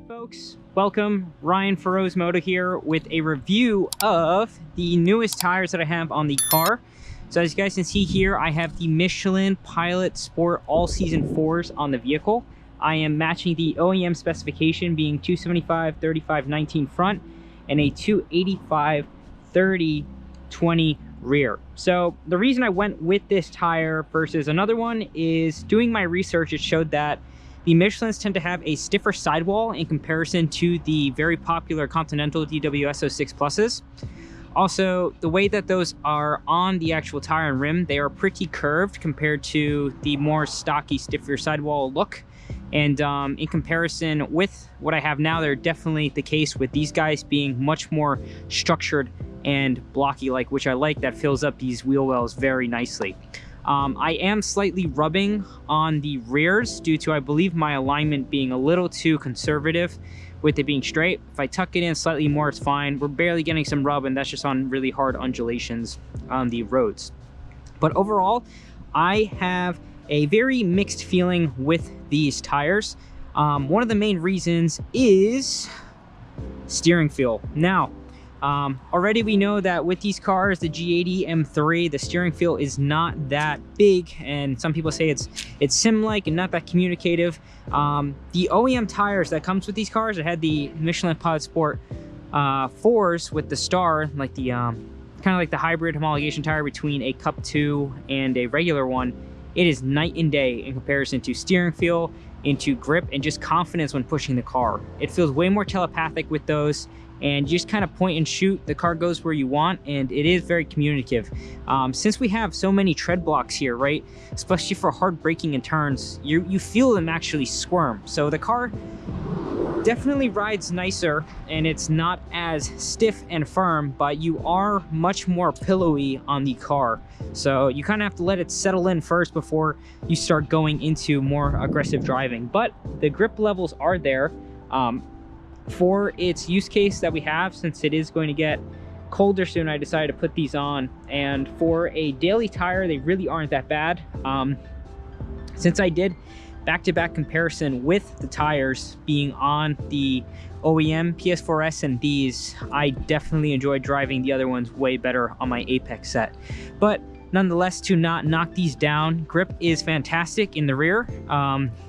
Folks, welcome. Ryan Feroz Moto here with a review of the newest tires that I have on the car. So as you guys can see here, I have the Michelin Pilot Sport All Season 4s on the vehicle. I am matching the OEM specification being 275/35/19 front and a 285/30/20 rear. So the reason I went with this tire versus another one is doing my research, it showed that the Michelins tend to have a stiffer sidewall in comparison to the very popular Continental DWS06 Pluses. Also, the way that those are on the actual tire and rim, they are pretty curved compared to the more stocky, stiffer sidewall look. And in comparison with what I have now, they're definitely the case with these guys being much more structured and blocky, like, which I like. That fills up these wheel wells very nicely. I am slightly rubbing on the rears due to, I believe, my alignment being a little too conservative with it being straight. If I tuck it in slightly more, it's fine. We're barely getting some rub, and that's just on really hard undulations on the roads. But overall, I have a very mixed feeling with these tires. One of the main reasons is steering feel. Now, already we know that with these cars, the G80 M3, the steering feel is not that big, and some people say it's sim-like and not that communicative. The OEM tires that comes with these cars, that had the Michelin Pilot Sport 4s with the star, like the kind of like the hybrid homologation tire between a Cup 2 and a regular one, it is night and day in comparison to steering feel, into grip, and just confidence when pushing the car. It feels way more telepathic with those, and you just kind of point and shoot, the car goes where you want, and it is very communicative. Since we have so many tread blocks here, right, especially for hard braking and turns, you feel them actually squirm. So the car definitely rides nicer, and it's not as stiff and firm, but you are much more pillowy on the car. So you kind of have to let it settle in first before you start going into more aggressive driving. But the grip levels are there. For its use case that we have, since it is going to get colder soon, I decided to put these on. And for a daily tire, they really aren't that bad. Since I did back-to-back comparison with the tires being on the OEM PS4s and these, I definitely enjoyed driving the other ones way better on my Apex set. But nonetheless, to not knock these down, grip is fantastic in the rear.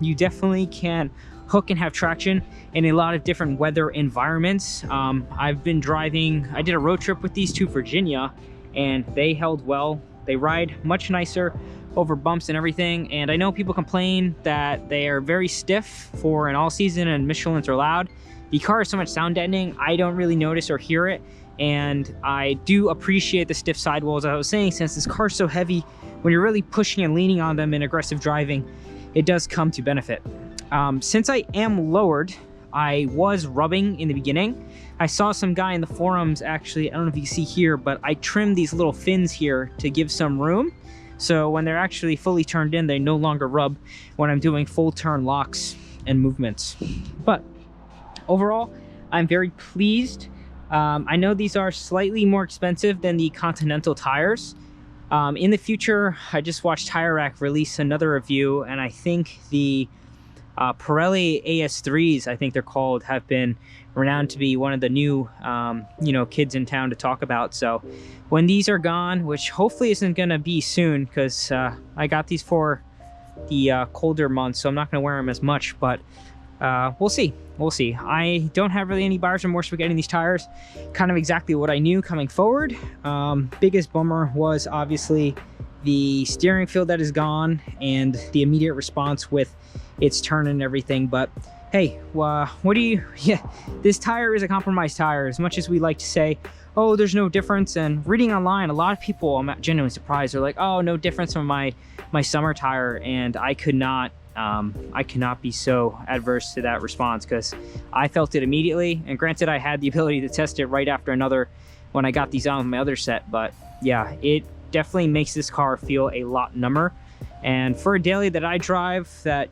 You definitely can hook and have traction in a lot of different weather environments. I've been driving, I did a road trip with these to Virginia, and they held well. They ride much nicer over bumps and everything. And I know people complain that they are very stiff for an all season and Michelins are loud. The car is so much sound deadening, I don't really notice or hear it. And I do appreciate the stiff sidewalls. As I was saying, since this car is so heavy, when you're really pushing and leaning on them in aggressive driving, it does come to benefit. Since I am lowered, I was rubbing in the beginning. I saw some guy in the forums, actually, I don't know if you can see here, but I trimmed these little fins here to give some room. So when they're actually fully turned in, they no longer rub when I'm doing full turn locks and movements. But overall, I'm very pleased. I know these are slightly more expensive than the Continental tires. In the future, I just watched Tire Rack release another review, and I think the Pirelli AS3s, I think they're called, have been renowned to be one of the new, kids in town to talk about. So when these are gone, which hopefully isn't going to be soon, because I got these for the colder months, so I'm not going to wear them as much, but we'll see. We'll see. I don't have really any buyer's remorse for getting these tires. Kind of exactly what I knew coming forward. Biggest bummer was obviously the steering feel that is gone and the immediate response with its turn and everything. But hey, what do you, this tire is a compromised tire. As much as we like to say, oh, there's no difference, and reading online, a lot of people, I'm genuinely surprised, they're like, oh, no difference from my summer tire. And I could not be so adverse to that response, because I felt it immediately. And granted, I had the ability to test it right after another when I got these on with my other set, but yeah, it definitely makes this car feel a lot number. And for a daily that I drive, that,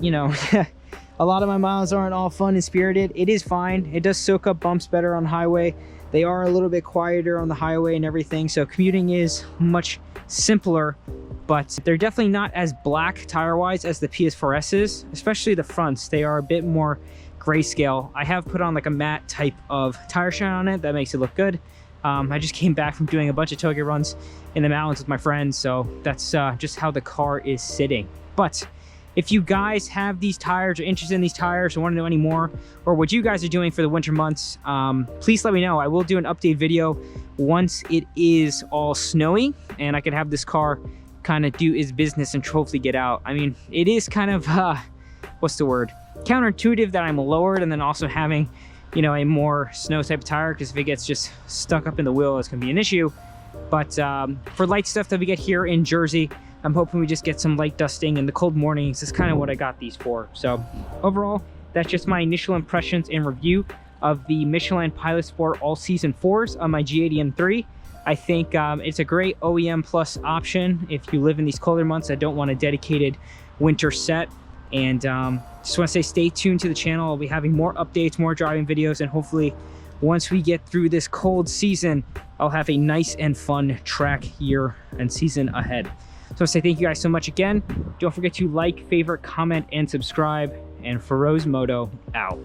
a lot of my miles aren't all fun and spirited, it is fine. It does soak up bumps better on highway. They are a little bit quieter on the highway and everything, so commuting is much simpler, but they're definitely not as black tire-wise as the PS4s, especially the fronts. They are a bit more grayscale. I have put on like a matte type of tire shine on it that makes it look good. I just came back from doing a bunch of tailgate runs in the mountains with my friends, so that's just how the car is sitting. But if you guys have these tires or interested in these tires or want to know any more, or what you guys are doing for the winter months, please let me know. I will do an update video once it is all snowy and I can have this car kind of do its business and hopefully get out. I mean, it is kind of, what's the word? Counterintuitive that I'm lowered and then also having, you know, a more snow type of tire, because if it gets just stuck up in the wheel, it's gonna be an issue. But for light stuff that we get here in Jersey, I'm hoping we just get some light dusting in the cold mornings. That's kind of what I got these for. So overall, that's just my initial impressions and review of the Michelin Pilot Sport All Season 4s on my G80 M3. I think it's a great OEM plus option if you live in these colder months that don't want a dedicated winter set. And just want to say stay tuned to the channel. I'll be having more updates, more driving videos, and hopefully once we get through this cold season, I'll have a nice and fun track year and season ahead. So I say thank you guys so much again. Don't forget to like, favorite, comment, and subscribe. And Feroz Moto out.